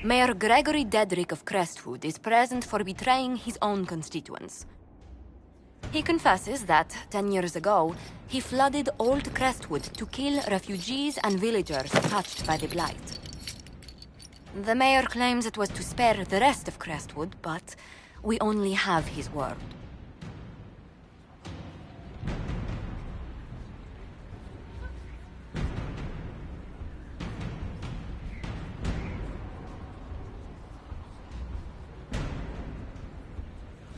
Mayor Gregory Dedrick of Crestwood is present for betraying his own constituents. He confesses that, 10 years ago, he flooded Old Crestwood to kill refugees and villagers touched by the Blight. The mayor claims it was to spare the rest of Crestwood, but we only have his word.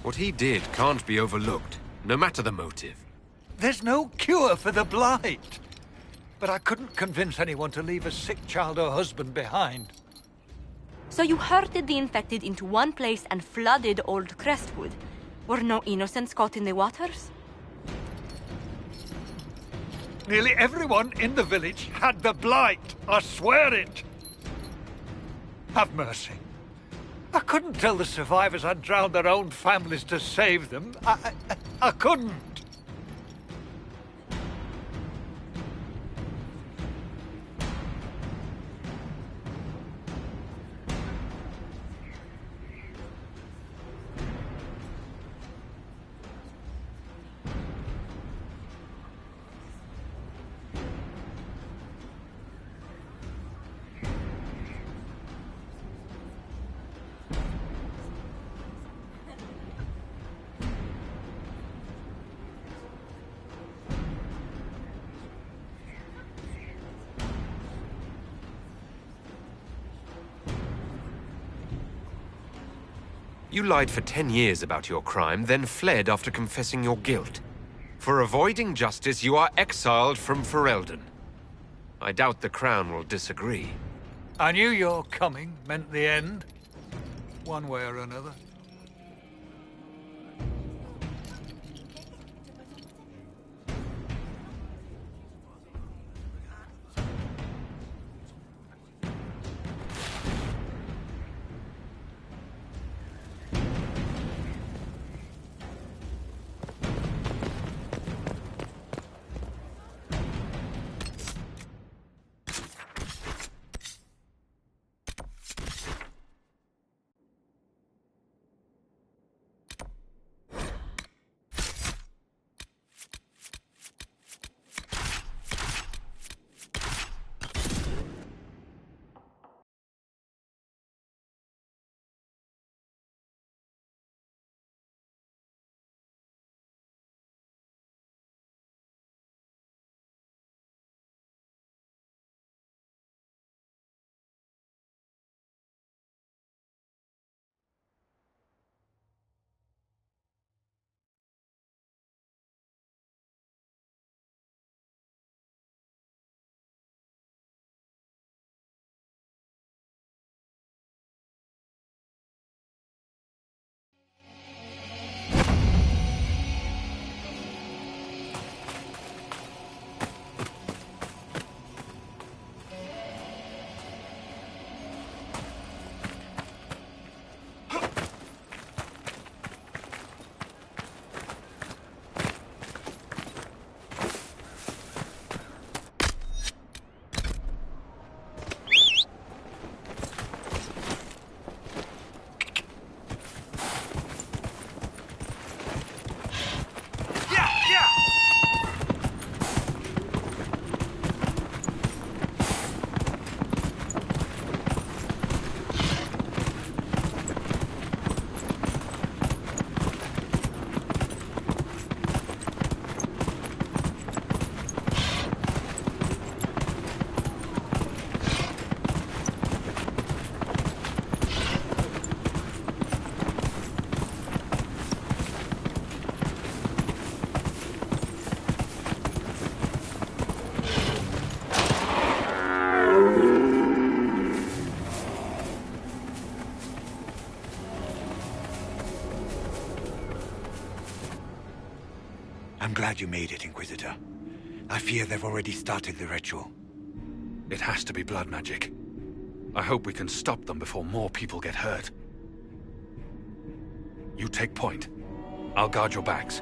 What he did can't be overlooked, no matter the motive. There's no cure for the Blight. But I couldn't convince anyone to leave a sick child or husband behind. So you herded the infected into one place and flooded Old Crestwood? Were no innocents caught in the waters? Nearly everyone in the village had the Blight. I swear it. Have mercy. I couldn't tell the survivors I'd drowned their own families to save them. I couldn't. You lied for 10 years about your crime, then fled after confessing your guilt. For avoiding justice, you are exiled from Ferelden. I doubt the Crown will disagree. I knew your coming meant the end, one way or another. I'm glad you made it, Inquisitor. I fear they've already started the ritual. It has to be blood magic. I hope we can stop them before more people get hurt. You take point. I'll guard your backs.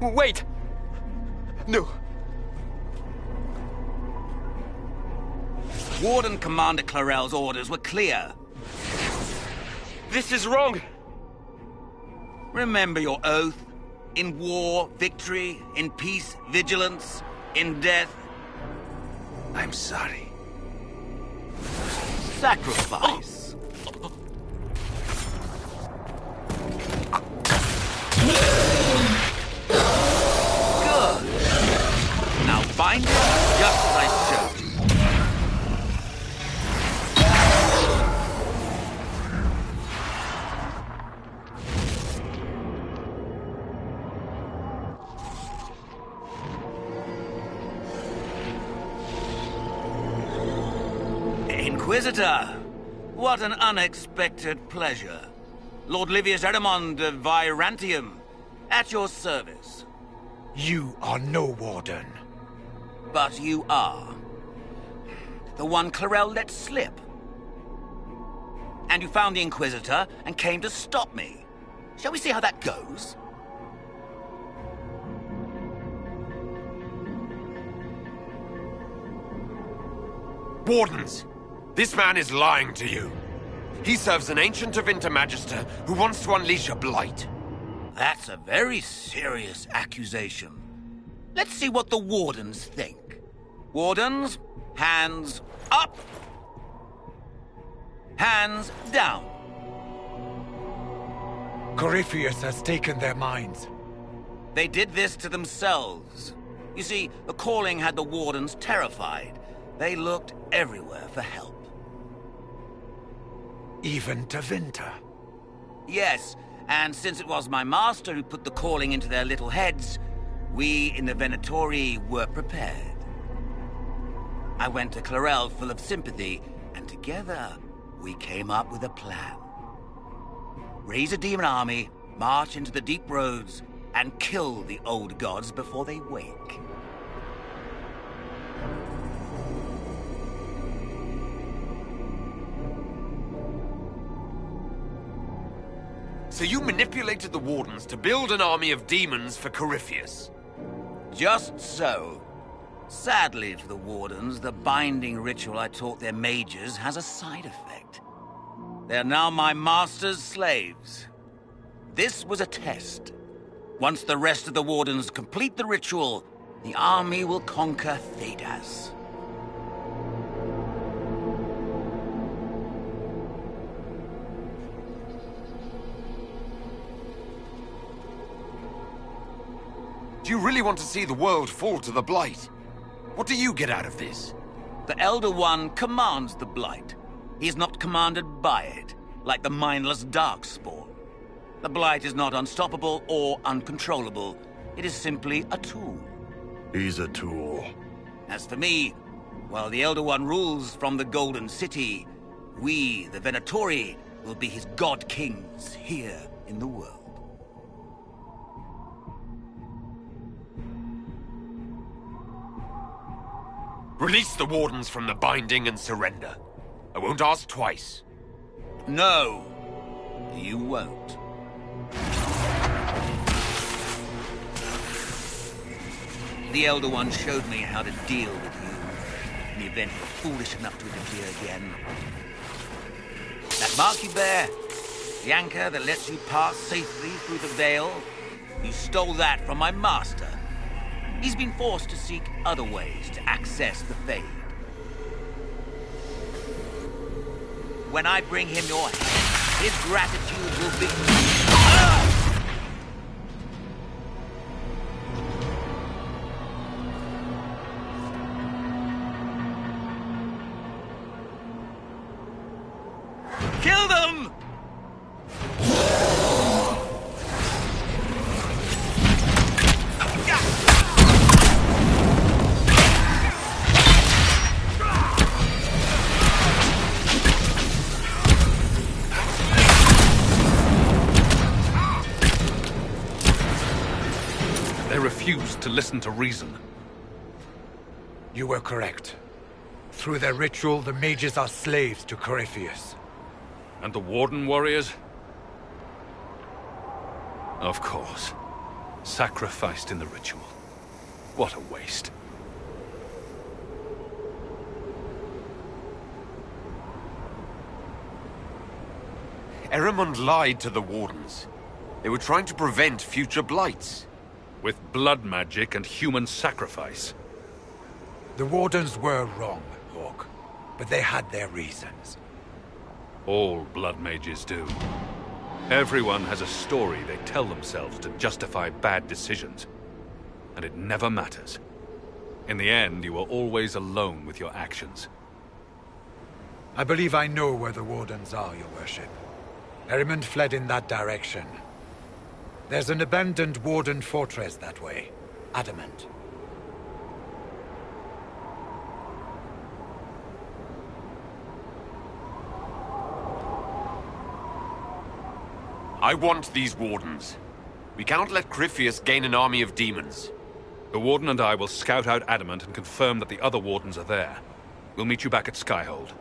Wait! No. Warden Commander Clarel's orders were clear. This is wrong! Remember your oath. In war, victory. In peace, vigilance. In death, I'm sorry. sacrifice. Good. Now bind it just as I showed you. Inquisitor, what an unexpected pleasure. Lord Livius Erimond of Virantium, at your service. You are no warden. But you are. The one Clarel let slip. And you found the Inquisitor and came to stop me. Shall we see how that goes? Wardens! This man is lying to you. He serves an ancient of Intermagister who wants to unleash a blight. That's a very serious accusation. Let's see what the Wardens think. Wardens, hands up. Hands down. Corypheus has taken their minds. They did this to themselves. You see, the calling had the Wardens terrified. They looked everywhere for help. Even to Vinter. Yes, and since it was my master who put the calling into their little heads, we in the Venatori were prepared. I went to Clarel full of sympathy, and together we came up with a plan. Raise a demon army, march into the deep roads, and kill the old gods before they wake. So you manipulated the Wardens to build an army of demons for Corypheus? Just so. Sadly for the Wardens, the binding ritual I taught their mages has a side effect. They're now my master's slaves. This was a test. Once the rest of the Wardens complete the ritual, the army will conquer Thedas. Do you really want to see the world fall to the Blight? What do you get out of this? The Elder One commands the Blight. He is not commanded by it, like the mindless Darkspawn. The Blight is not unstoppable or uncontrollable. It is simply a tool. He's a tool. As for me, while the Elder One rules from the Golden City, we, the Venatori, will be his god kings here in the world. Release the Wardens from the binding and surrender. I won't ask twice. No, you won't. The Elder One showed me how to deal with you in the event you're foolish enough to interfere again. That mark you bear, the anchor that lets you pass safely through the veil, you stole that from my master. He's been forced to seek other ways to access the Fade. When I bring him your head, his gratitude will be... Kill them! They refused to listen to reason. You were correct. Through their ritual, the mages are slaves to Corypheus. And the Warden warriors? Of course. sacrificed in the ritual. What a waste. Erimond lied to the Wardens. They were trying to prevent future blights. With blood magic and human sacrifice. The Wardens were wrong, Hawk. But they had their reasons. All blood mages do. Everyone has a story they tell themselves to justify bad decisions. And it never matters. In the end, you are always alone with your actions. I believe I know where the Wardens are, Your Worship. Erimond fled in that direction. There's an abandoned Warden fortress that way. Adamant. I want these Wardens. We cannot let Crifius gain an army of demons. The Warden and I will scout out Adamant and confirm that the other Wardens are there. We'll meet you back at Skyhold.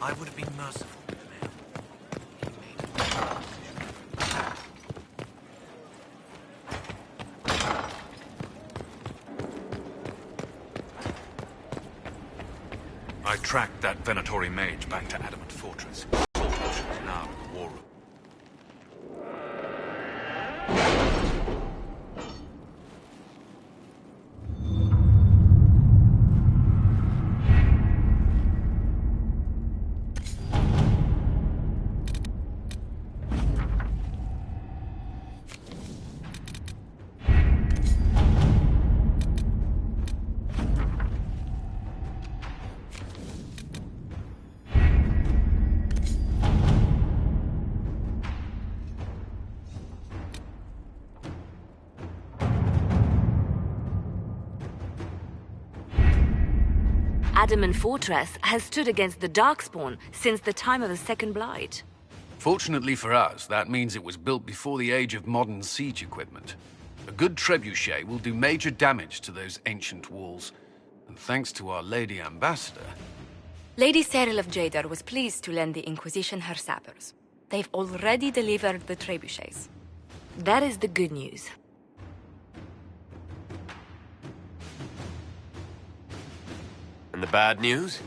I would have been merciful, ma'am. I tracked that Venatori mage back to Adamant Fortress. All potions now in the war room. Adamant Fortress has stood against the Darkspawn since the time of the Second Blight. Fortunately for us, that means it was built before the age of modern siege equipment. A good trebuchet will do major damage to those ancient walls. And thanks to our Lady Ambassador... Lady Cyril of Jadar was pleased to lend the Inquisition her sappers. They've already delivered the trebuchets. That is the good news. And the bad news?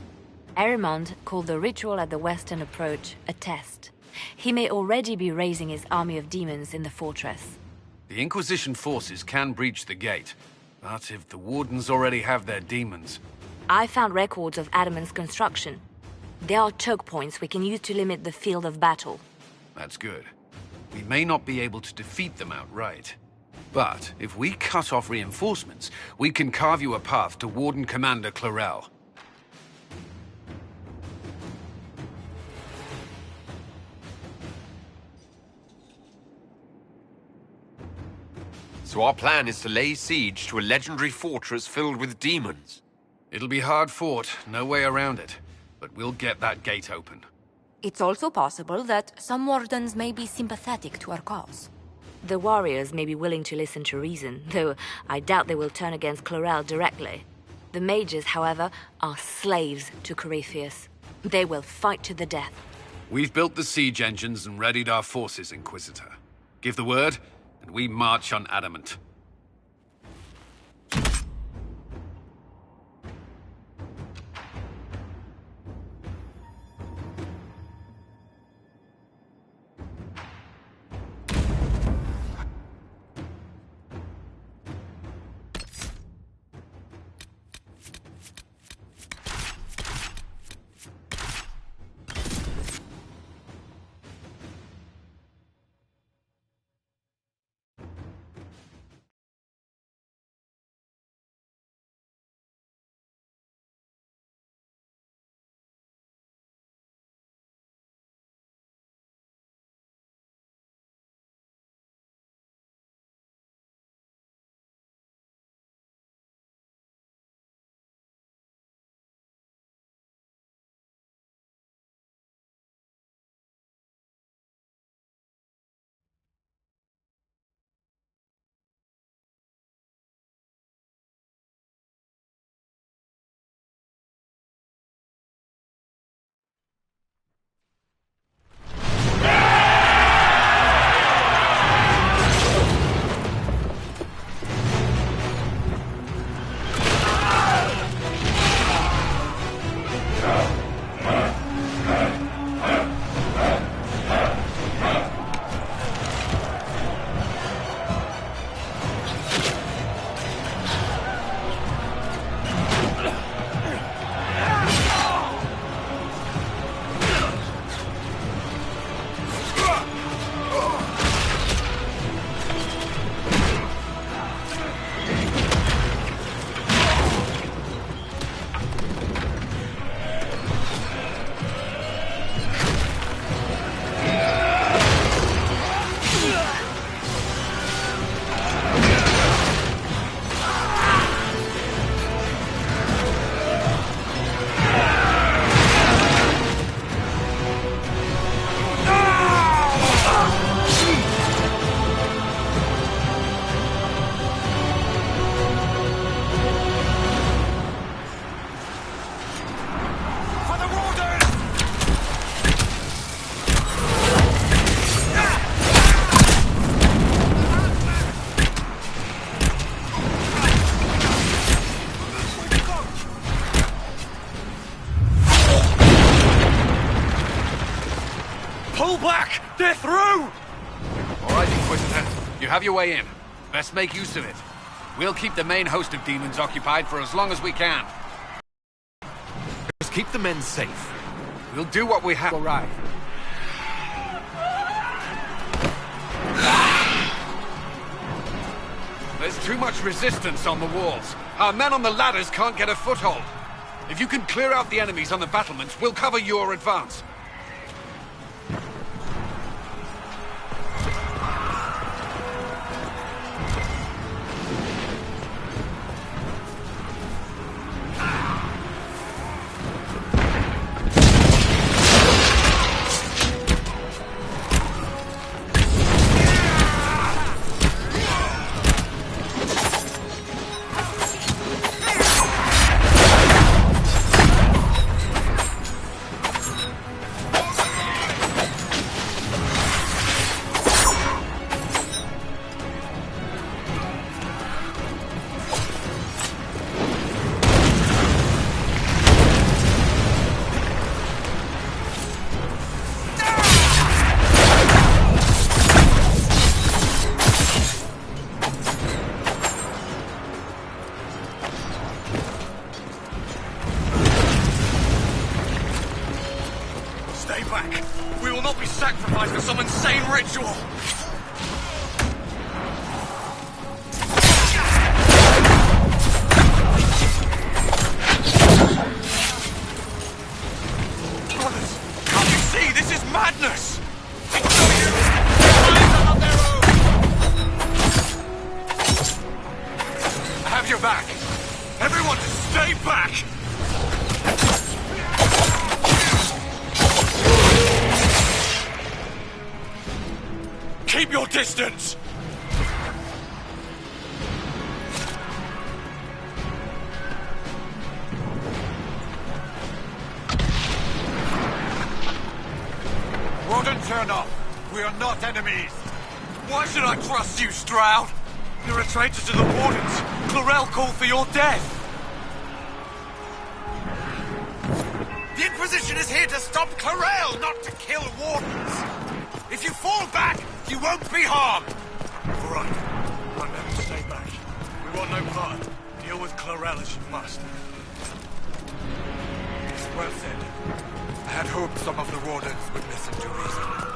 Erimond called the ritual at the western approach a test. He may already be raising his army of demons in the fortress. The Inquisition forces can breach the gate, but if the Wardens already have their demons... I found records of Adamant's construction. There are choke points we can use to limit the field of battle. That's good. We may not be able to defeat them outright. But if we cut off reinforcements, we can carve you a path to Warden Commander Clarel. So our plan is to lay siege to a legendary fortress filled with demons. It'll be hard fought, no way around it. But we'll get that gate open. It's also possible that some wardens may be sympathetic to our cause. The warriors may be willing to listen to reason, though I doubt they will turn against Chlorel directly. The mages, however, are slaves to Corypheus. They will fight to the death. We've built the siege engines and readied our forces, Inquisitor. Give the word, and we march on Adamant. Pull back! They're through! All right, Inquisitor. You have your way in. Best make use of it. We'll keep the main host of demons occupied for as long as we can. Just keep the men safe. We'll do what we have to arrive. There's too much resistance on the walls. Our men on the ladders can't get a foothold. If you can clear out the enemies on the battlements, we'll cover your advance. We will not be sacrificed to some insane ritual! Brothers, can't you see? This is madness! It's no use! Minds are not their own! distance! Warden, turn off. We are not enemies. Why should I trust you, Stroud? You're a traitor to the Wardens. Clarel called for your death. The Inquisition is here to stop Clarel, not to kill Wardens. If you fall back, you won't be harmed. All right. I'll never stay back. We want no part. Deal with Clarel as you must. Well said. I had hoped some of the Wardens would listen to reason.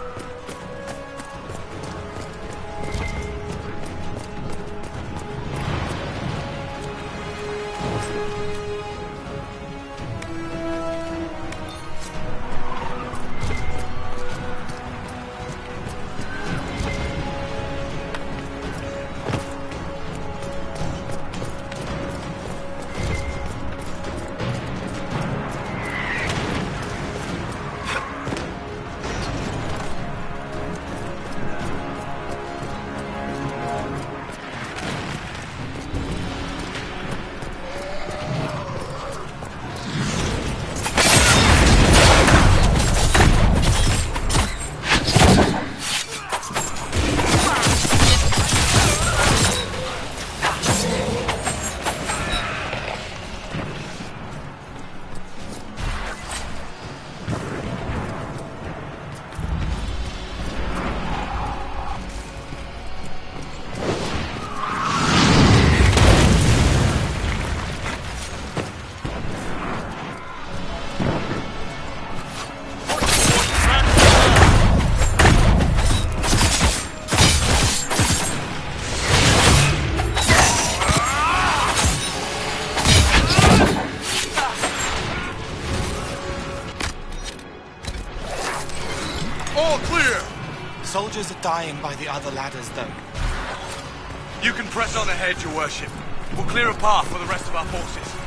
Soldiers are dying by the other ladders, though. You can press on ahead, Your Worship. We'll clear a path for the rest of our forces.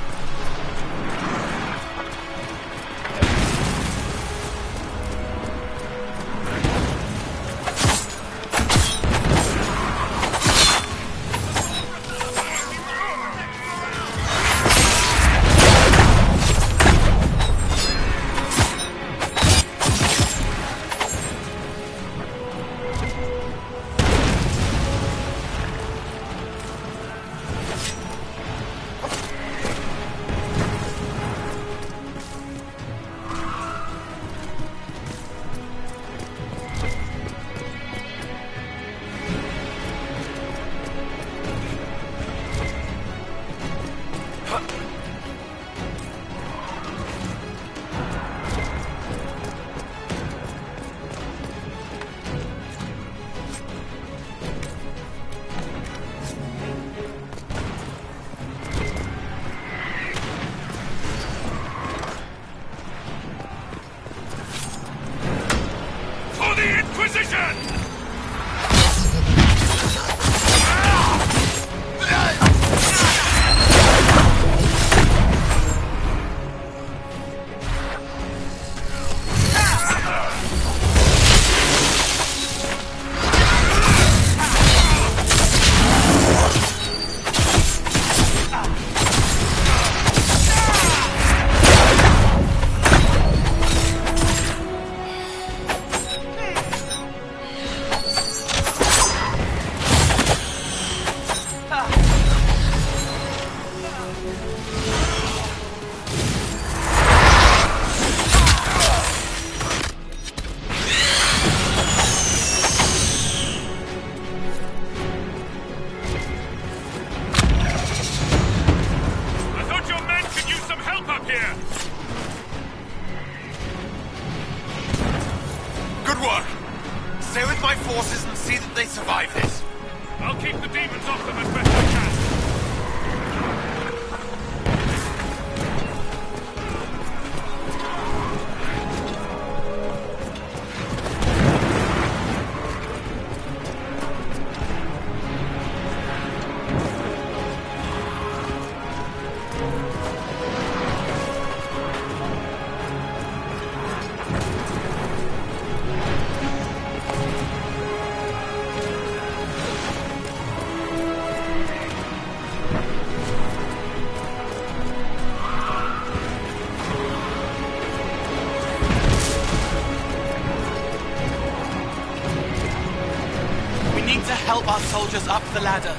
our soldiers up the ladder.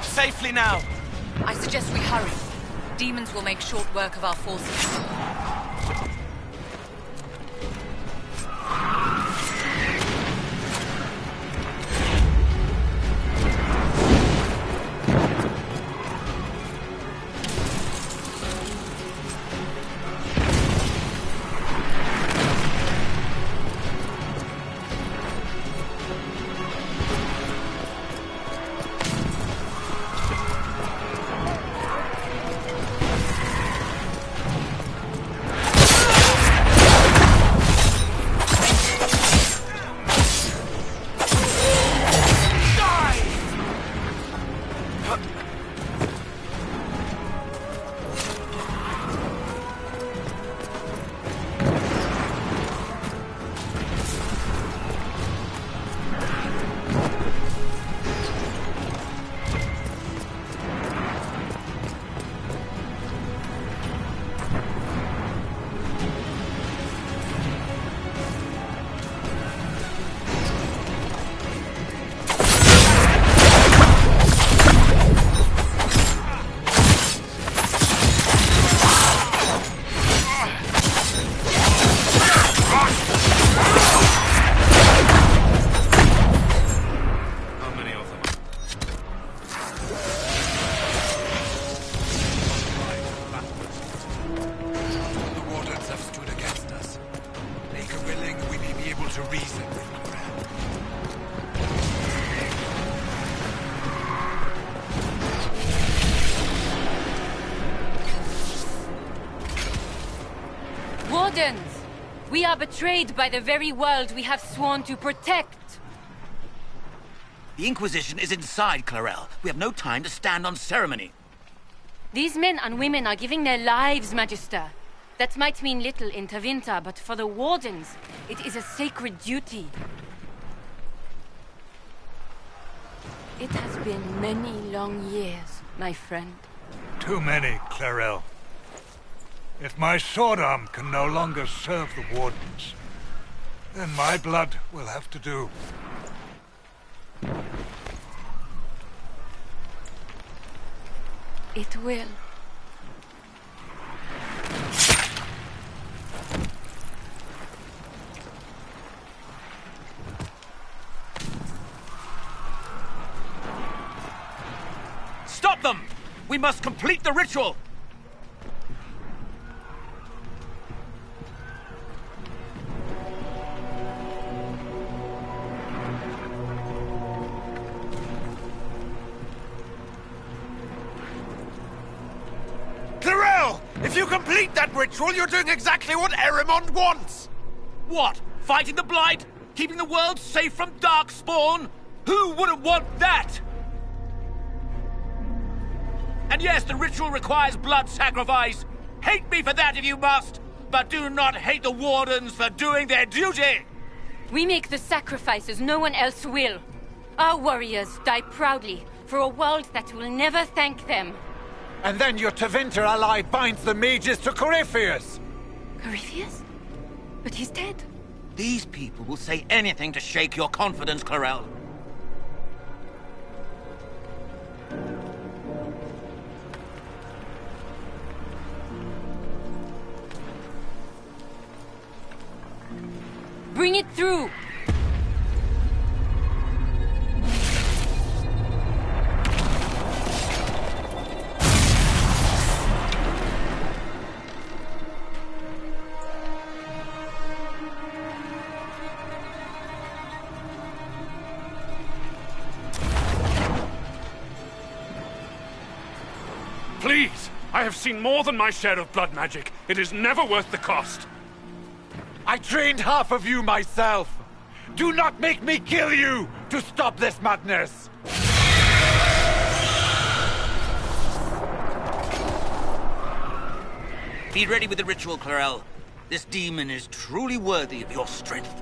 Safely now. I suggest we hurry. Demons will make short work of our forces. We are betrayed by the very world we have sworn to protect. The Inquisition is inside, Clarel. We have no time to stand on ceremony. These men and women are giving their lives, Magister. That might mean little in Tavinta, but for the Wardens, it is a sacred duty. It has been many long years, my friend. Too many, Clarel. If my sword arm can no longer serve the Wardens, then my blood will have to do. It will. Stop them! We must complete the ritual! If you complete that ritual, you're doing exactly what Erimond wants! What? Fighting the Blight? Keeping the world safe from Darkspawn? Who wouldn't want that? And yes, the ritual requires blood sacrifice. Hate me for that if you must, but do not hate the Wardens for doing their duty! We make the sacrifices no one else will. Our warriors die proudly for a world that will never thank them. And then your Tavinta ally binds the mages to Corypheus! Corypheus? But he's dead. These people will say anything to shake your confidence, Clarel. Bring it through! I have seen more than my share of blood magic. It is never worth the cost. I trained half of you myself. Do not make me kill you to stop this madness. Be ready with the ritual, Clarel. This demon is truly worthy of your strength.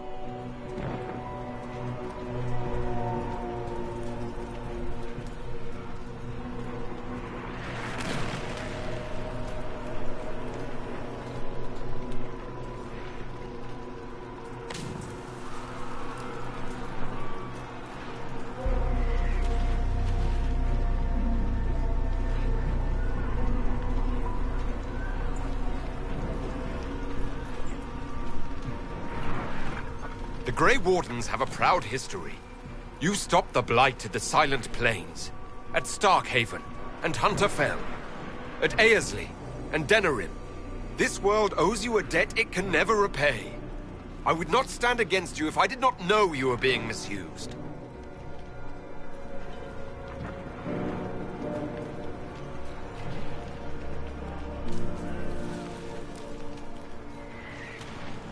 The Grey Wardens have a proud history. You stopped the Blight at the Silent Plains, at Starkhaven and Hunter Fell, at Aersley and Denerim. This world owes you a debt it can never repay. I would not stand against you if I did not know you were being misused.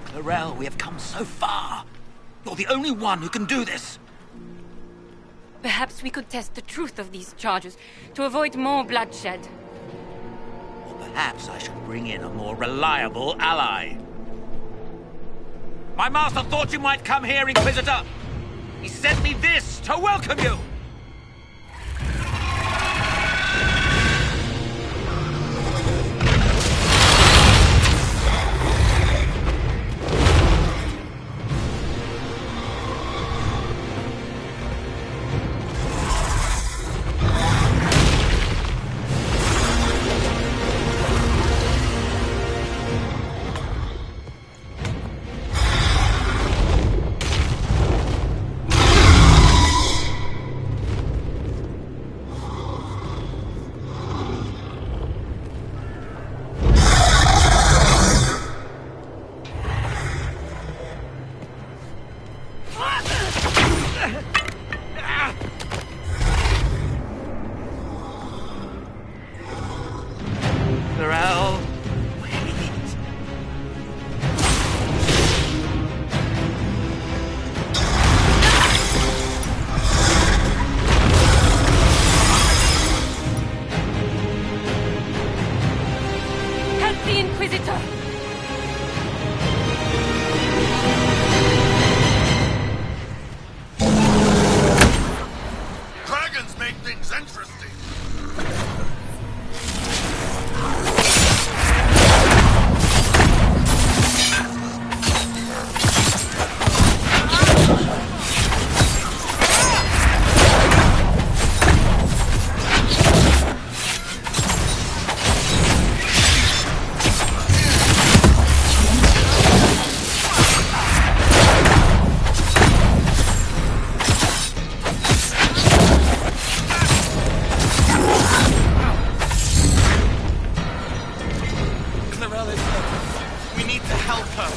Clarel, we have come so far. You're the only one who can do this. Perhaps we could test the truth of these charges to avoid more bloodshed. Or perhaps I should bring in a more reliable ally. My master thought you might come here, Inquisitor. He sent me this to welcome you. Clarel, wait. Help the Inquisitor! Dragons make things interesting. We need to help her.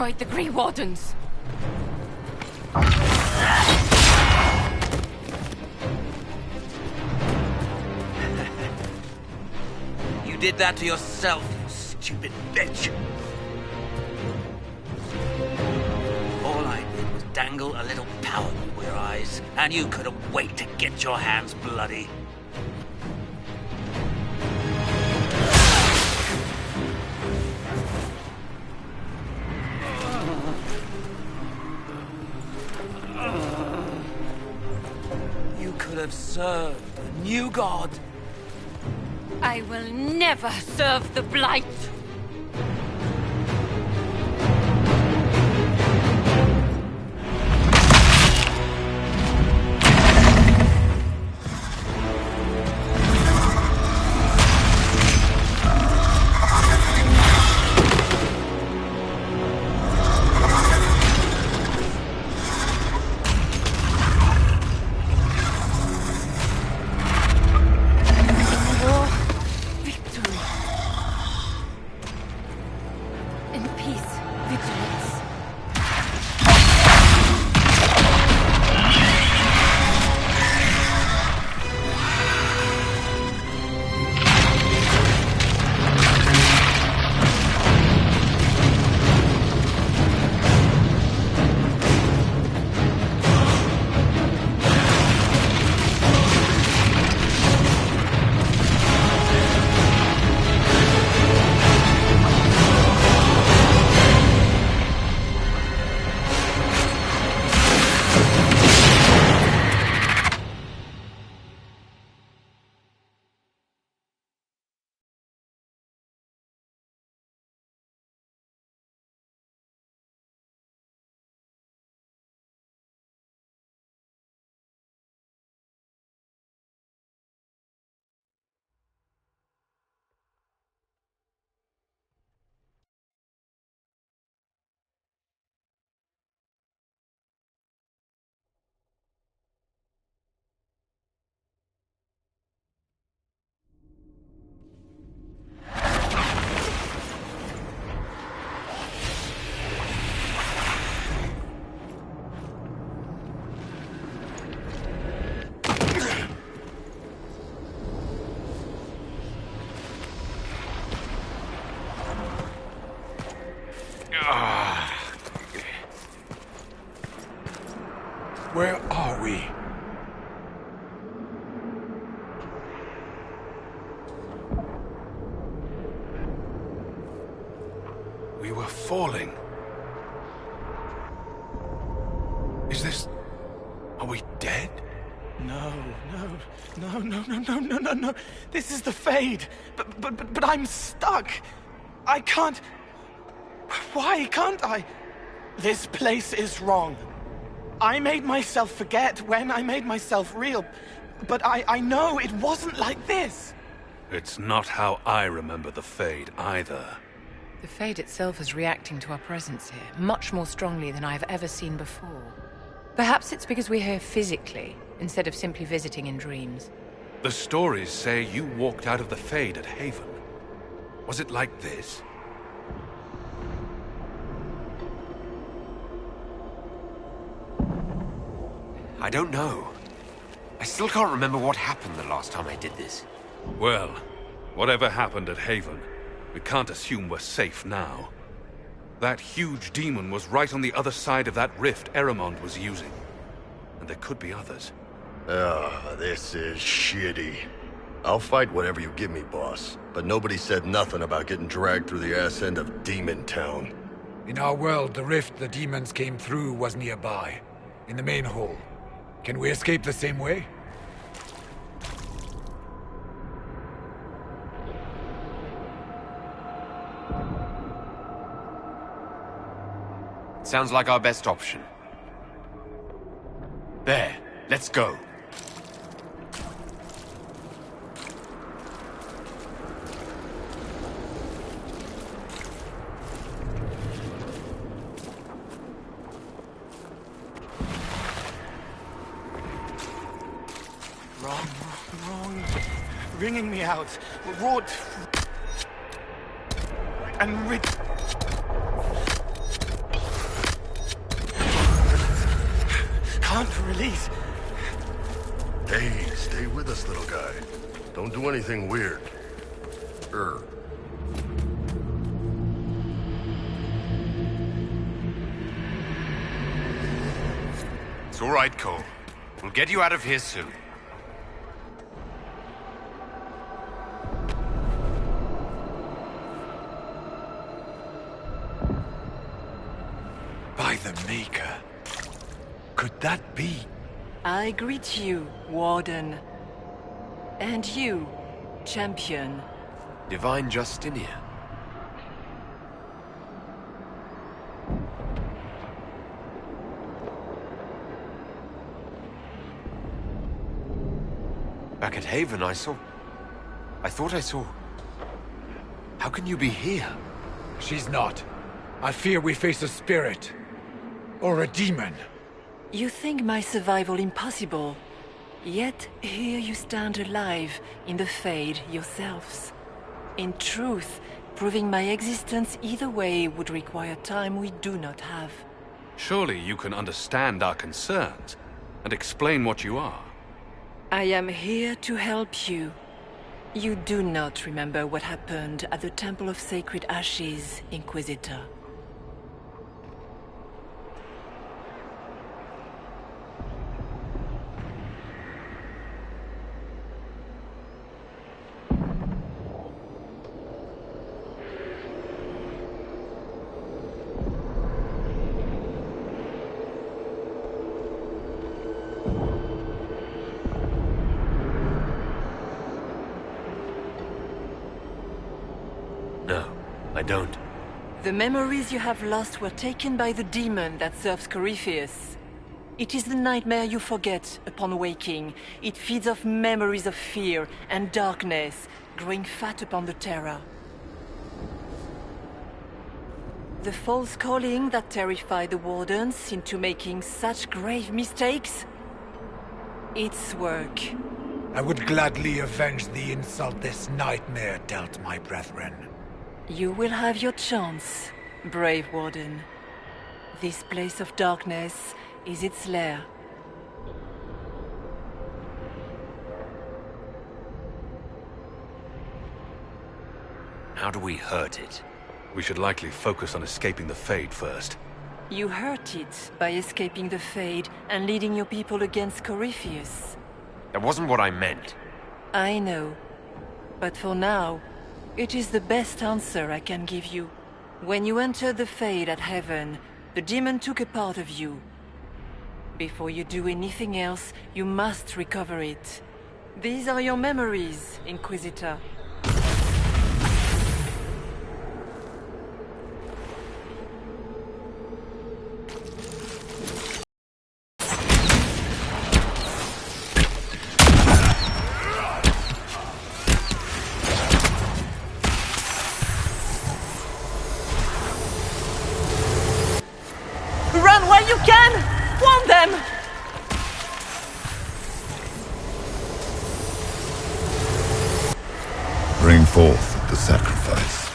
destroyed the Grey Wardens. You did that to yourself, you stupid bitch. All I did was dangle a little power before your eyes, and you couldn't wait to get your hands bloody. You could have served a new god. I will never serve the Blight! Where are we? We were falling. Is this... Are we dead? No. This is the Fade. But I'm stuck. I can't... Why can't I? This place is wrong. I made myself forget when I made myself real. But I know it wasn't like this. It's not how I remember the Fade, either. The Fade itself is reacting to our presence here, much more strongly than I've ever seen before. Perhaps it's because we're here physically, instead of simply visiting in dreams. The stories say you walked out of the Fade at Haven. Was it like this? I don't know. I still can't remember what happened the last time I did this. Well, whatever happened at Haven, we can't assume we're safe now. That huge demon was right on the other side of that rift Eramond was using. And there could be others. This is shitty. I'll fight whatever you give me, boss. But nobody said nothing about getting dragged through the ass end of Demon Town. In our world, the rift the demons came through was nearby, in the main hall. Can we escape the same way? Sounds like our best option. There, let's go. Wrong. Wringing me out. Wrought. And can't release. Hey, stay with us, little guy. Don't do anything weird. It's all right, Cole. We'll get you out of here soon. By the Maker. Could that be? I greet you, Warden. And you, Champion. Divine Justinia. Back at Haven, I thought I saw... How can you be here? She's not. I fear we face a spirit. Or a demon. You think my survival impossible. Yet here you stand alive in the Fade yourselves. In truth, proving my existence either way would require time we do not have. Surely you can understand our concerns and explain what you are. I am here to help you. You do not remember what happened at the Temple of Sacred Ashes, Inquisitor. No, I don't. The memories you have lost were taken by the demon that serves Corypheus. It is the nightmare you forget upon waking. It feeds off memories of fear and darkness, growing fat upon the terror. The false calling that terrified the Wardens into making such grave mistakes? Its work. I would gladly avenge the insult this nightmare dealt my brethren. You will have your chance, brave Warden. This place of darkness is its lair. How do we hurt it? We should likely focus on escaping the Fade first. You hurt it by escaping the Fade and leading your people against Corypheus. That wasn't what I meant. I know. But for now, it is the best answer I can give you. When you entered the Fade at Heaven, the demon took a part of you. Before you do anything else, you must recover it. These are your memories, Inquisitor. Run while you can! Warn them! Bring forth the sacrifice.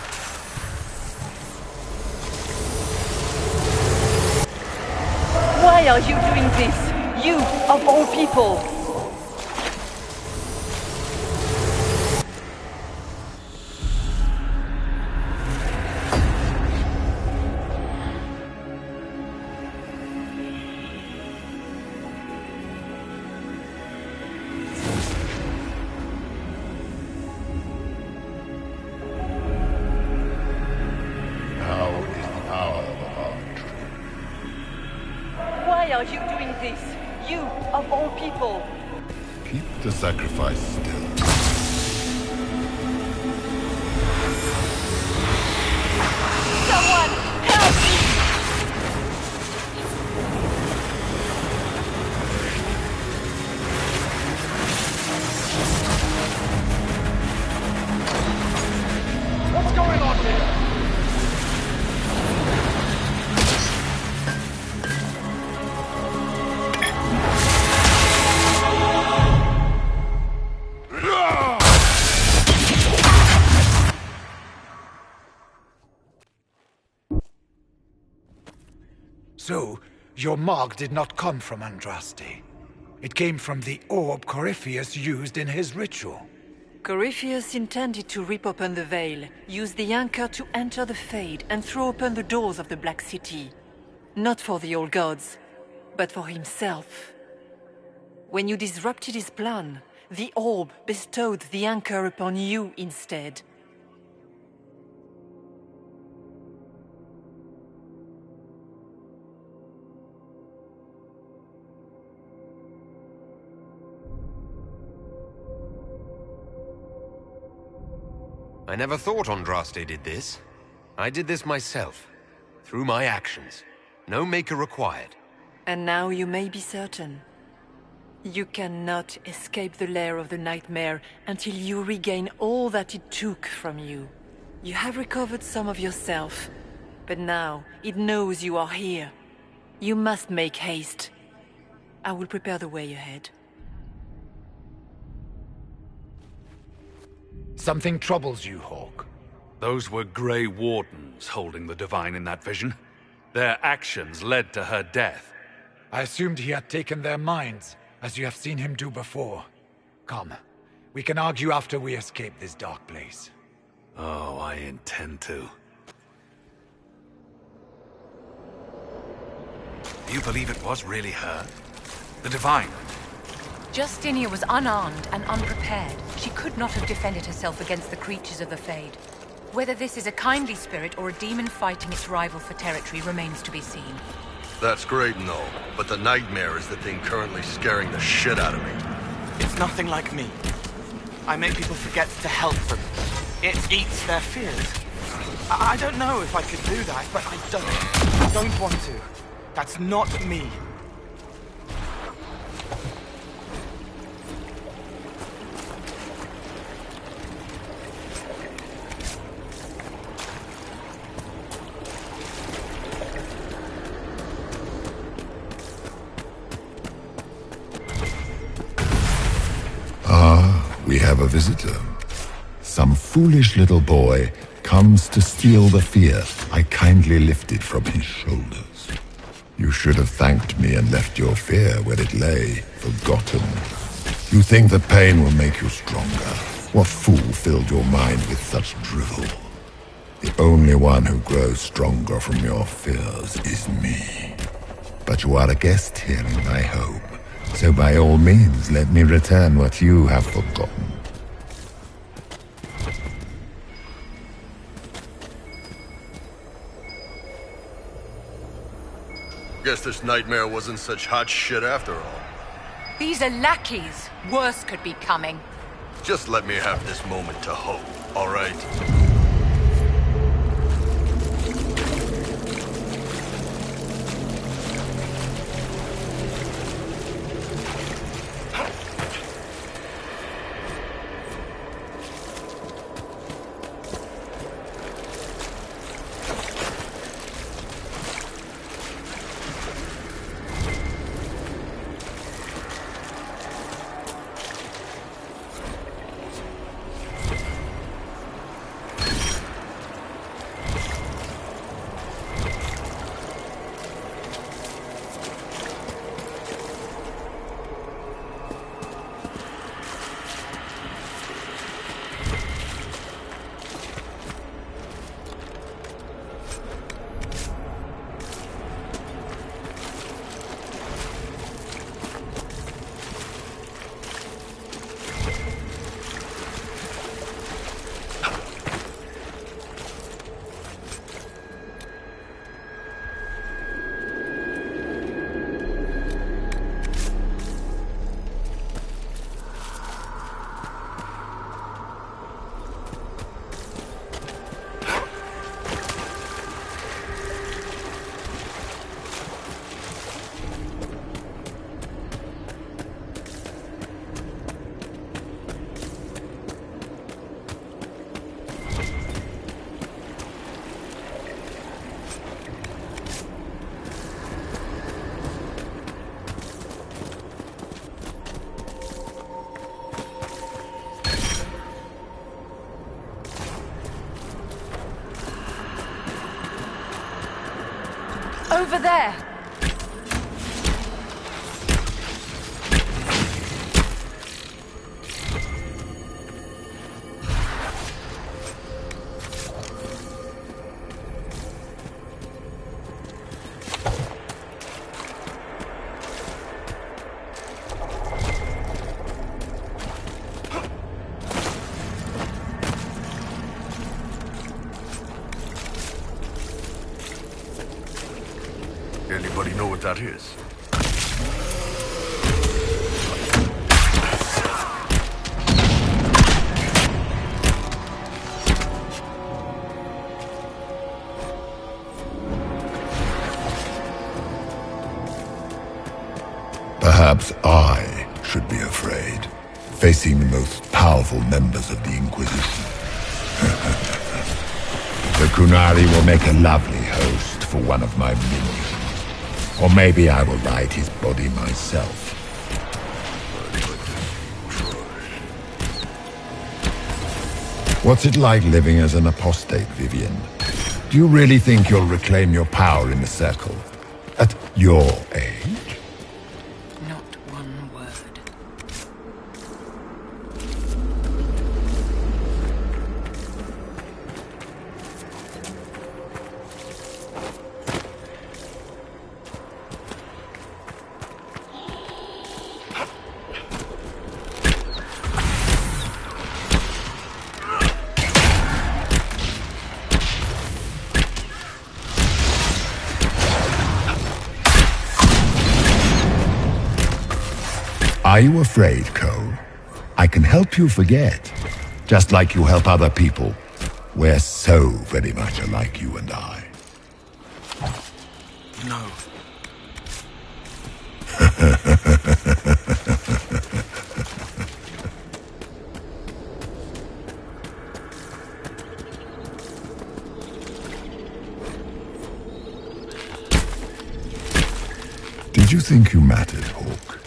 Why are you doing this? You, of all people! Why are you doing this? You, of all people! Keep the sacrifice still. Someone, help me! What's going on here? So, Your mark did not come from Andraste. It came from the orb Corypheus used in his ritual. Corypheus intended to rip open the veil, use the anchor to enter the Fade, and throw open the doors of the Black City. Not for the old gods, but for himself. When you disrupted his plan, the orb bestowed the anchor upon you instead. I never thought Andraste did this. I did this myself, through my actions. No maker required. And now you may be certain. You cannot escape the lair of the nightmare until you regain all that it took from you. You have recovered some of yourself, but now it knows you are here. You must make haste. I will prepare the way ahead. Something troubles you, Hawk. Those were Grey Wardens holding the Divine in that vision. Their actions led to her death. I assumed he had taken their minds, as you have seen him do before. Come, we can argue after we escape this dark place. Oh, I intend to. You believe it was really her? The Divine? Justinia was unarmed and unprepared. She could not have defended herself against the creatures of the Fade. Whether this is a kindly spirit or a demon fighting its rival for territory remains to be seen. That's great and all, but the nightmare is the thing currently scaring the shit out of me. It's nothing like me. I make people forget to help them. It eats their fears. I don't know if I could do that, but I don't want to. That's not me. We have a visitor. Some foolish little boy comes to steal the fear I kindly lifted from his shoulders. You should have thanked me and left your fear where it lay, forgotten. You think the pain will make you stronger. What fool filled your mind with such drivel? The only one who grows stronger from your fears is me. But you are a guest here in my home. So by all means, let me return what you have forgotten. Guess this nightmare wasn't such hot shit after all. These are lackeys. Worse could be coming. Just let me have this moment to hope, all right? Over there! that is. Perhaps I should be afraid, facing the most powerful members of the Inquisition. The Kunari will make a lovely host for one of my minions. Or maybe I will ride his body myself. What's it like living as an apostate, Vivian? Do you really think you'll reclaim your power in the Circle? At your age? Not one word. Are you afraid, Cole? I can help you forget, just like you help other people. We're so very much alike, you and I. No. Did you think you mattered, Hawk?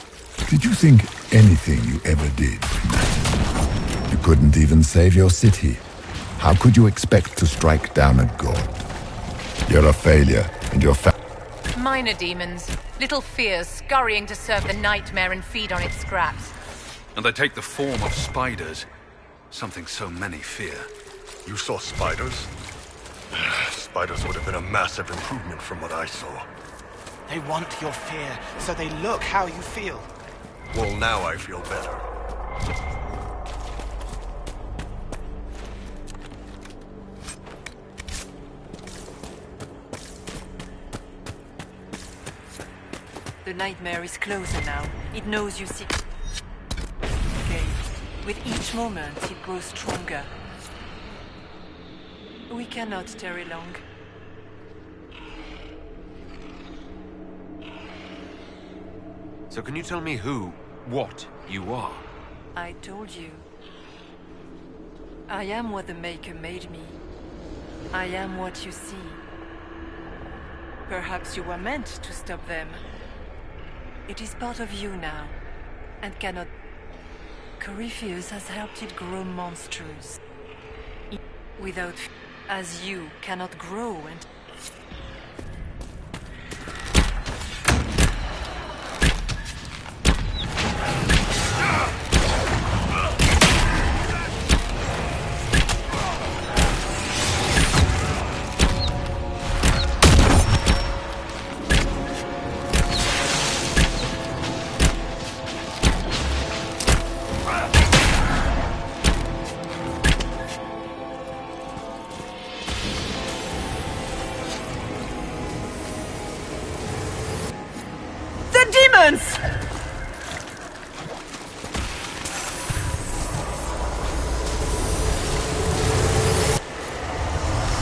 Did you think anything you ever did mattered? You couldn't even save your city. How could you expect to strike down a god? You're a failure, and your Minor demons. Little fears scurrying to serve the nightmare and feed on its scraps. And they take the form of spiders. Something so many fear. You saw spiders? Spiders would have been a massive improvement from what I saw. They want your fear, so they look how you feel. Well, now I feel better. The nightmare is closer now. It knows you seek. Okay. With each moment, it grows stronger. We cannot tarry long. So can you tell me what you are? I told you. I am what the Maker made me. I am what you see. Perhaps you were meant to stop them. It is part of you now, and cannot... Corypheus has helped it grow monstrous. Without... as you cannot grow and...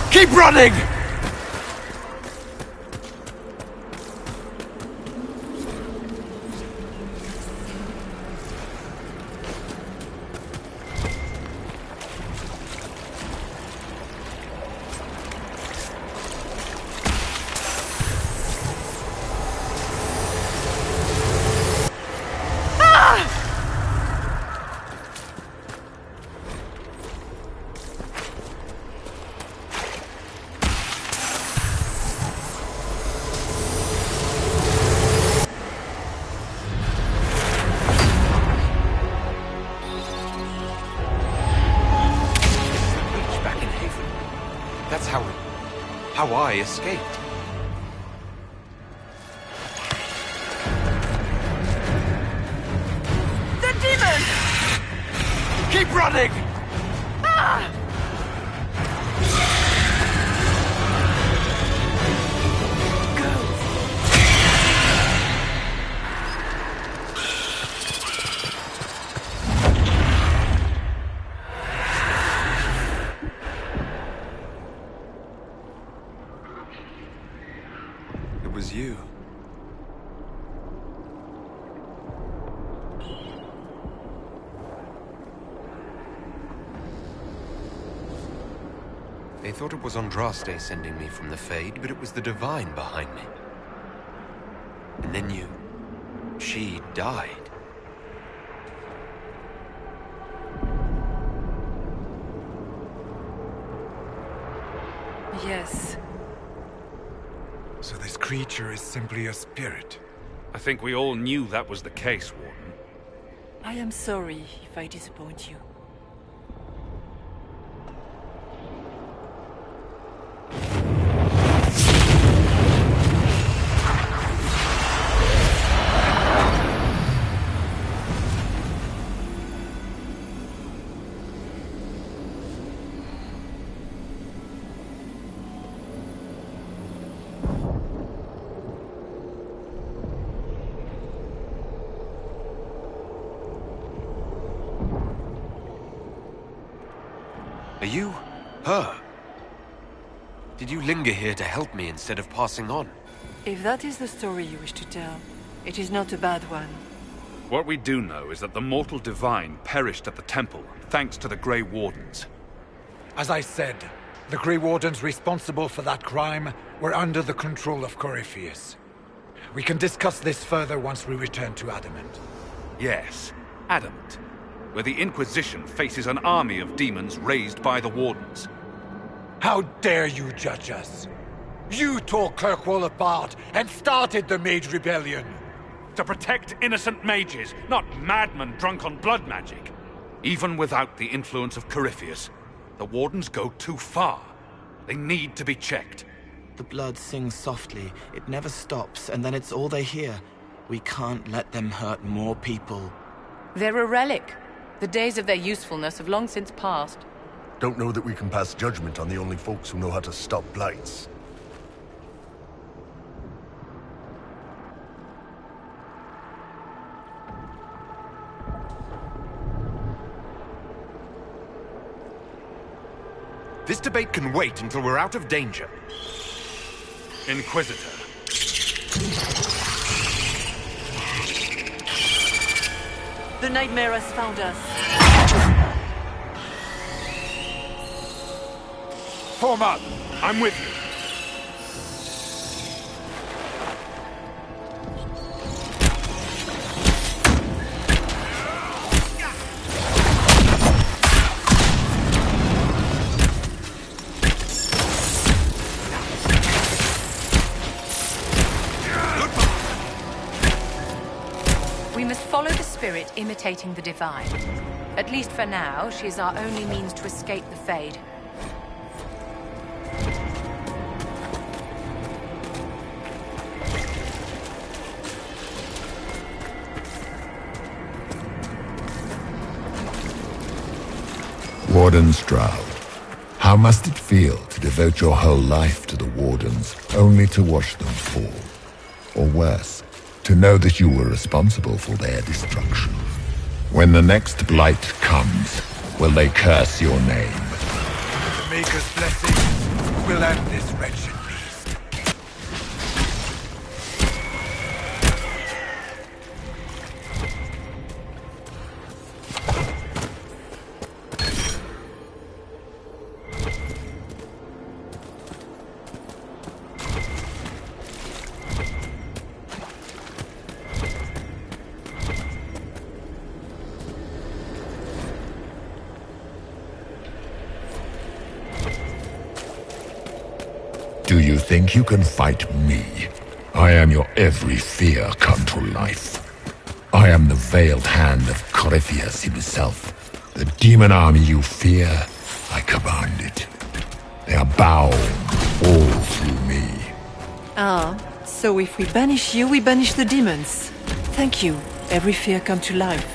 Keep running! How I escaped. The demon! Keep running! Ah! They thought it was Andraste sending me from the Fade, but it was the Divine behind me. And then you... she died. Yes. So this creature is simply a spirit? I think we all knew that was the case, Warden. I am sorry if I disappoint you. Are you... her? Did you linger here to help me instead of passing on? If that is the story you wish to tell, it is not a bad one. What we do know is that the mortal divine perished at the temple, thanks to the Grey Wardens. As I said, the Grey Wardens responsible for that crime were under the control of Corypheus. We can discuss this further once we return to Adamant. Yes, Adamant, where the Inquisition faces an army of demons raised by the Wardens. How dare you judge us? You tore Kirkwall apart and started the Mage Rebellion! To protect innocent mages, not madmen drunk on blood magic. Even without the influence of Corypheus, the Wardens go too far. They need to be checked. The blood sings softly, it never stops, and then it's all they hear. We can't let them hurt more people. They're a relic. The days of their usefulness have long since passed. Don't know that we can pass judgment on the only folks who know how to stop blights. This debate can wait until we're out of danger. Inquisitor. The nightmare has found us. Form up! I'm with you. We must follow the spirit imitating the divine. At least for now, she is our only means to escape the Fade. Warden Stroud, how must it feel to devote your whole life to the Wardens, only to watch them fall? Or worse, to know that you were responsible for their destruction? When the next blight comes, will they curse your name? The Maker's blessing will end this wretched beast. Do you think you can fight me? I am your every fear come to life. I am the veiled hand of Corypheus himself. The demon army you fear, I command it. They are bound all through me. Ah, so if we banish you, we banish the demons. Thank you. Every fear come to life.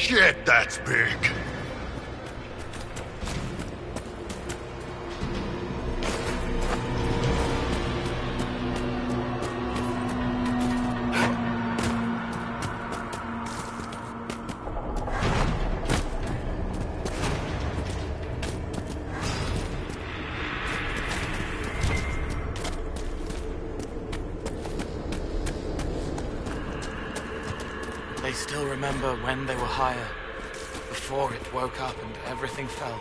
Shit, that's big. They still remember when they were higher, before it woke up and everything fell.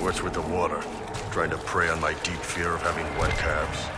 What's with the water? Trying to prey on my deep fear of having wet calves?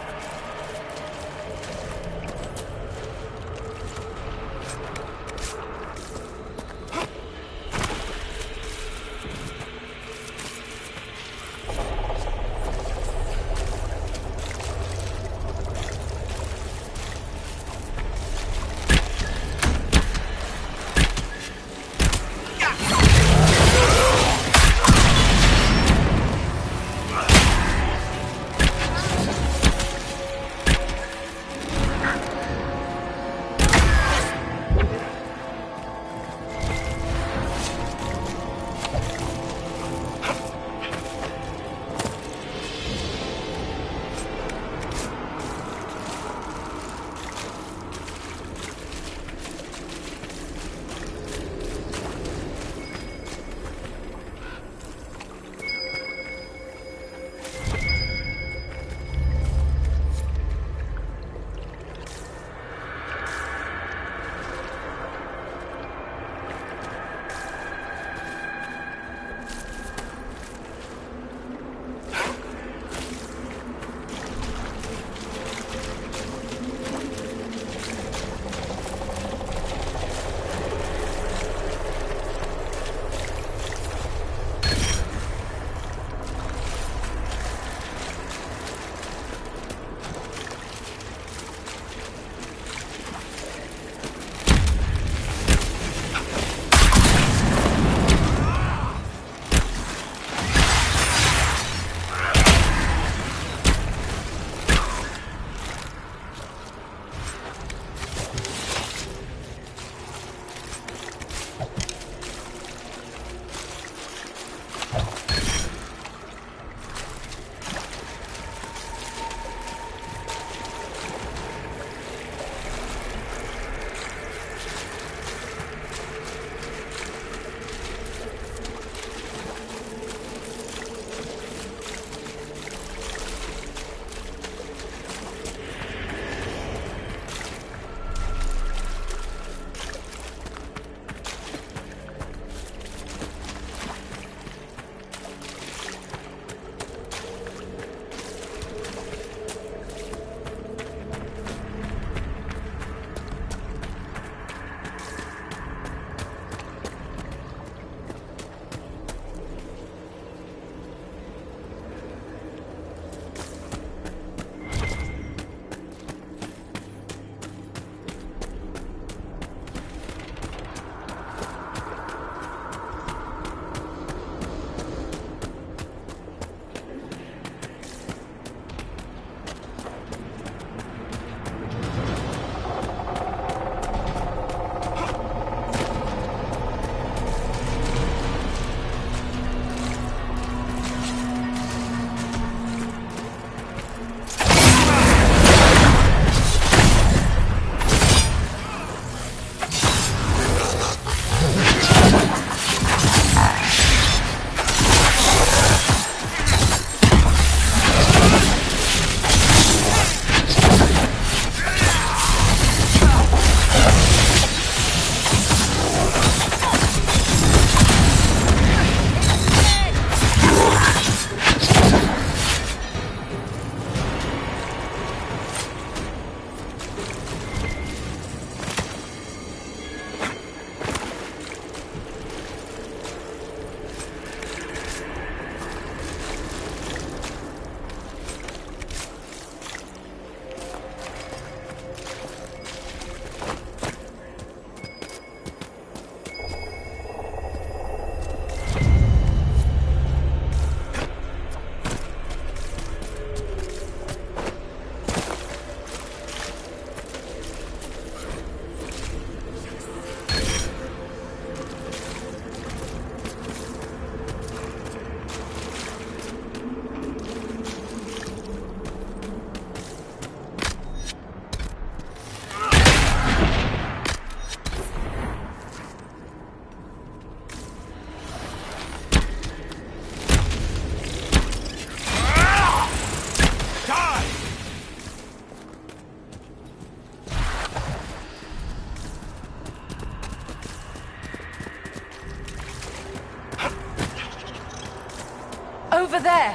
Over there!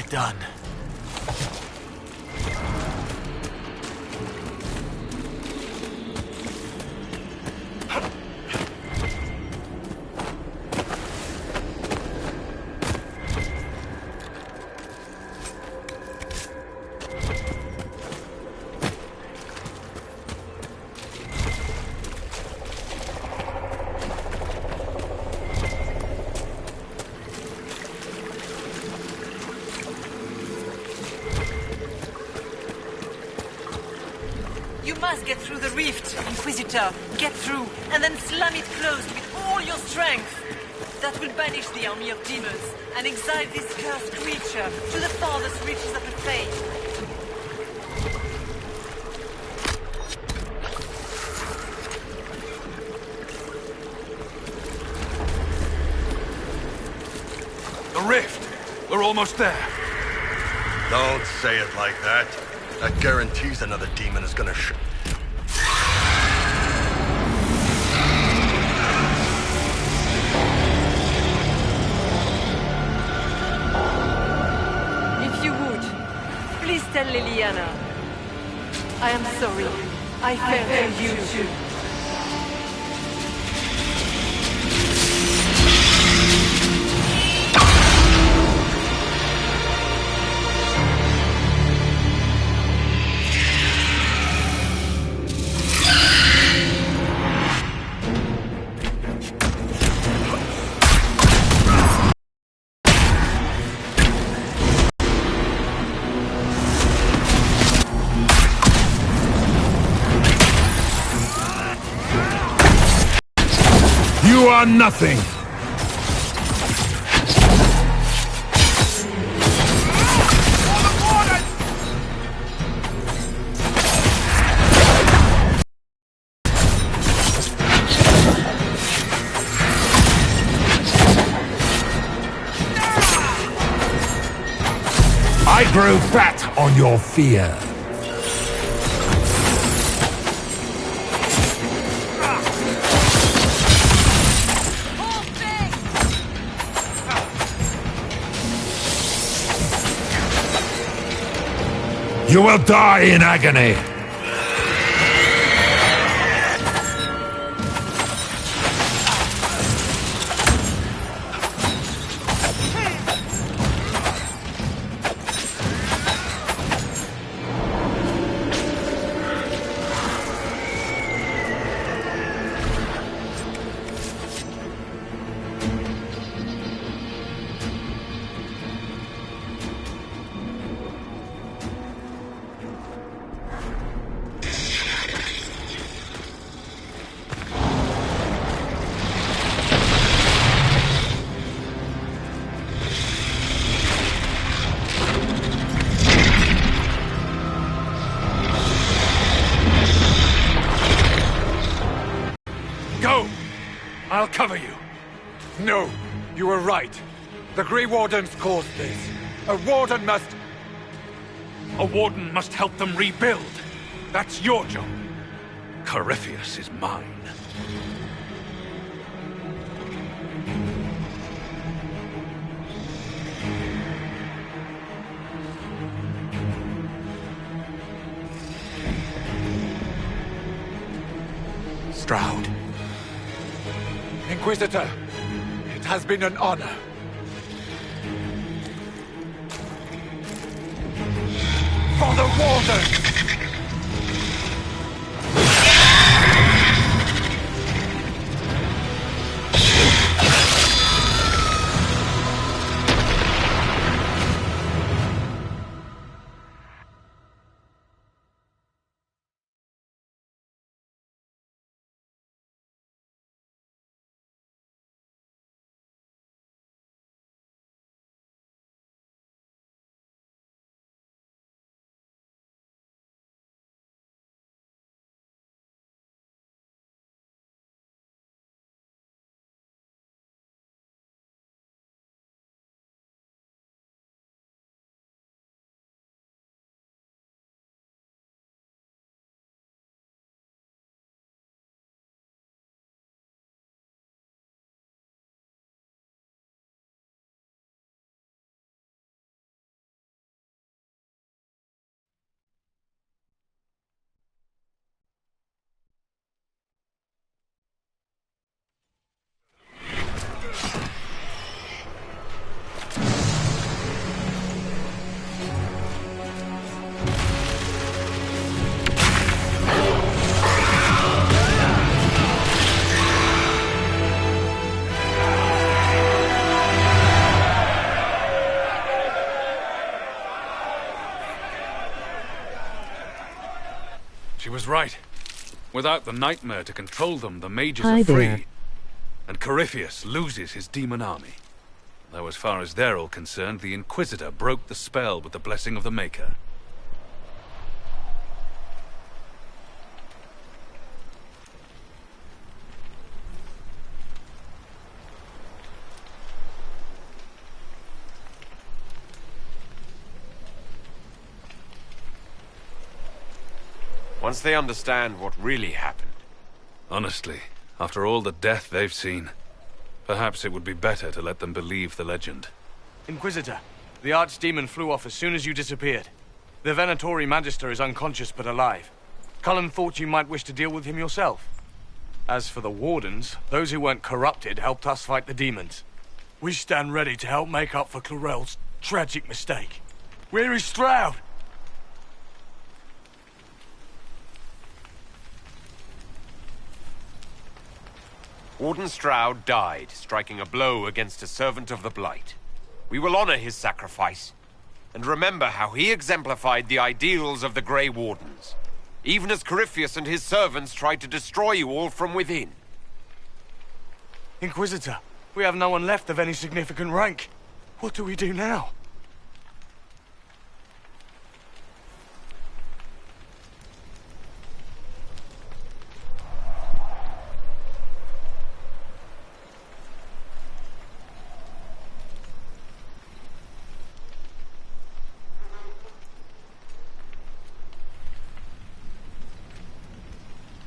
Done. Get through the rift, Inquisitor. Get through, and then slam it closed with all your strength. That will banish the army of demons and exile this cursed creature to the farthest reaches of the Fade. The rift! We're almost there. Don't say it like that. That guarantees another demon is gonna Please tell Liliana. I am sorry. I failed for you too. You are nothing! I grow fat on your fear. You will die in agony! cover you. No, you were right. The Grey Wardens caused this. A warden must... A warden must help them rebuild. That's your job. Corypheus is mine. Stroud. Inquisitor, it has been an honor. For the Warden! She was right. Without the nightmare to control them, the mages Hi are free. there. And Corypheus loses his demon army. Though as far as they're all concerned, the Inquisitor broke the spell with the blessing of the Maker. Once they understand what really happened. Honestly, after all the death they've seen, perhaps it would be better to let them believe the legend. Inquisitor, the Archdemon flew off as soon as you disappeared. The Venatori Magister is unconscious but alive. Cullen thought you might wish to deal with him yourself. As for the Wardens, those who weren't corrupted helped us fight the demons. We stand ready to help make up for Clarel's tragic mistake. Where is Stroud? Warden Stroud died, striking a blow against a servant of the Blight. We will honor his sacrifice, and remember how he exemplified the ideals of the Grey Wardens, even as Corypheus and his servants tried to destroy you all from within. Inquisitor, we have no one left of any significant rank. What do we do now?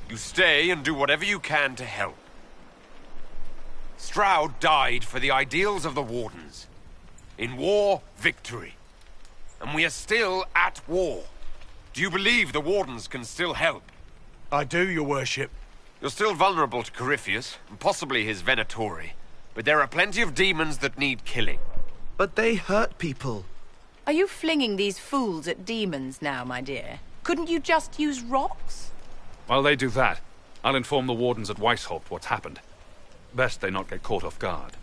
You stay and do whatever you can to help. Stroud died for the ideals of the Wardens. In war, victory. And we are still at war. Do you believe the Wardens can still help? I do, your worship. You're still vulnerable to Corypheus, and possibly his Venatori. But there are plenty of demons that need killing. But they hurt people. Are you flinging these fools at demons now, my dear? Couldn't you just use rocks? While they do that, I'll inform the Wardens at Weishaupt what's happened. Best they not get caught off guard.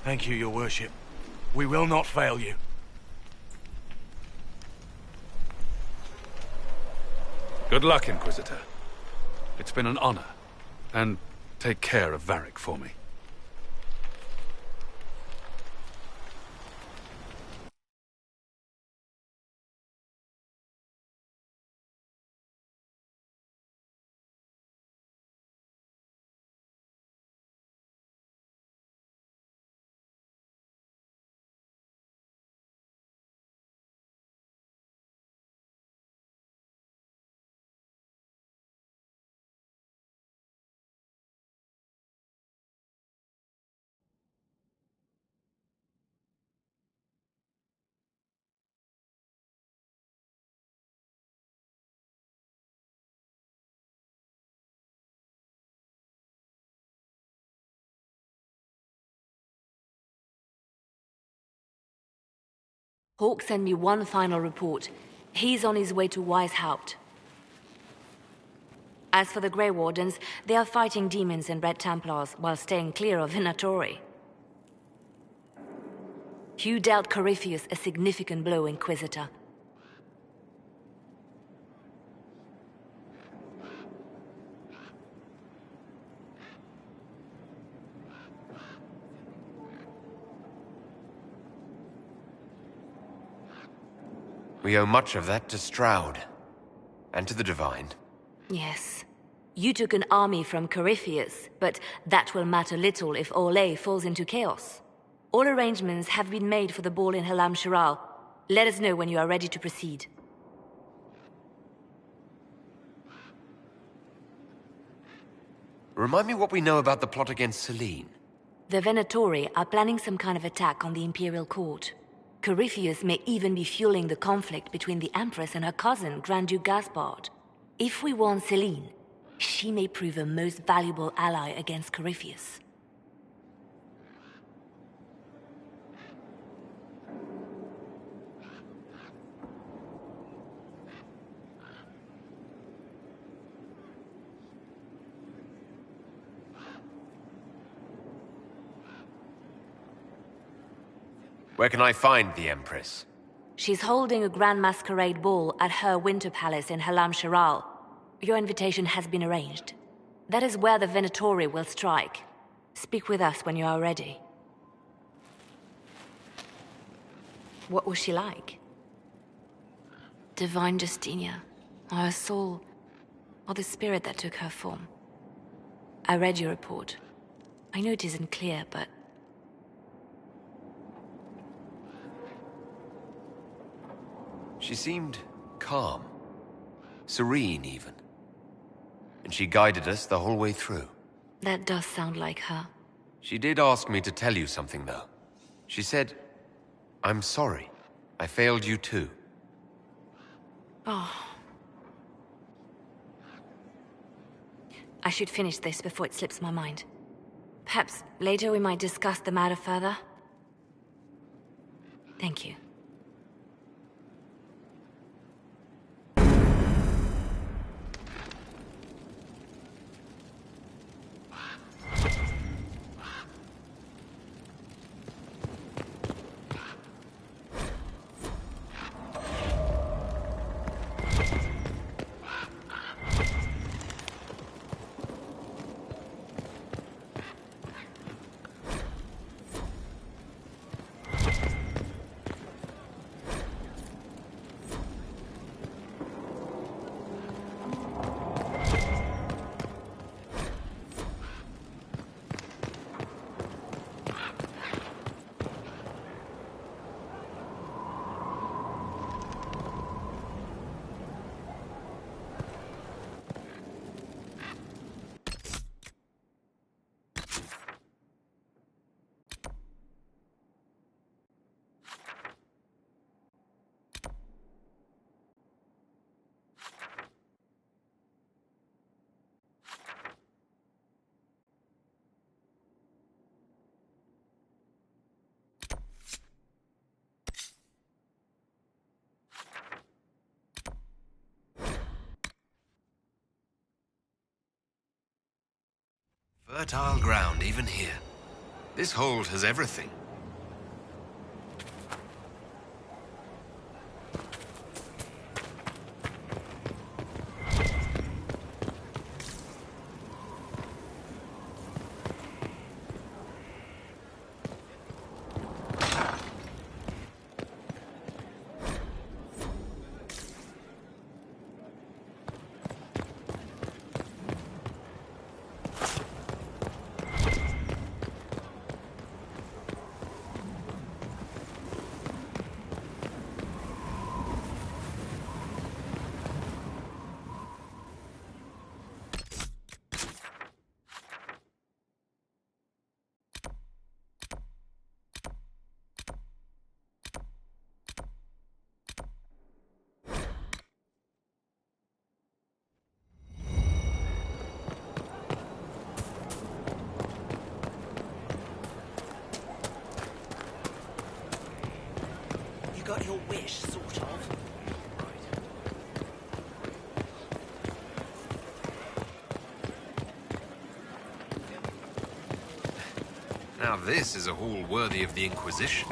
Thank you, your worship. We will not fail you. Good luck, Inquisitor. It's been an honor. And take care of Varric for me. Hawk sent me one final report. He's on his way to Weishaupt. As for the Grey Wardens, they are fighting demons and Red Templars while staying clear of Venatori. You dealt Corypheus a significant blow, Inquisitor. We owe much of that to Stroud. And to the Divine. Yes. You took an army from Corypheus, but that will matter little if Orlais falls into chaos. All arrangements have been made for the ball in Halam Shiral. Let us know when you are ready to proceed. Remind me what we know about the plot against Selene. The Venatori are planning some kind of attack on the Imperial Court. Corypheus may even be fueling the conflict between the Empress and her cousin, Grand Duke Gaspard. If we warn Selene, she may prove a most valuable ally against Corypheus. Where can I find the Empress? She's holding a grand masquerade ball at her winter palace in Halam Shiral. Your invitation has been arranged. That is where the Venatori will strike. Speak with us when you are ready. What was she like? Divine Justinia, or her soul, or the spirit that took her form. I read your report. I know it isn't clear, but... She seemed calm. Serene, even. And she guided us the whole way through. That does sound like her. She did ask me to tell you something, though. She said, "I'm sorry. I failed you too." Oh. I should finish this before it slips my mind. Perhaps later we might discuss the matter further. Thank you. Fertile ground, even here. This hold has everything. you got your wish, sort of. Now this is a hall worthy of the Inquisition.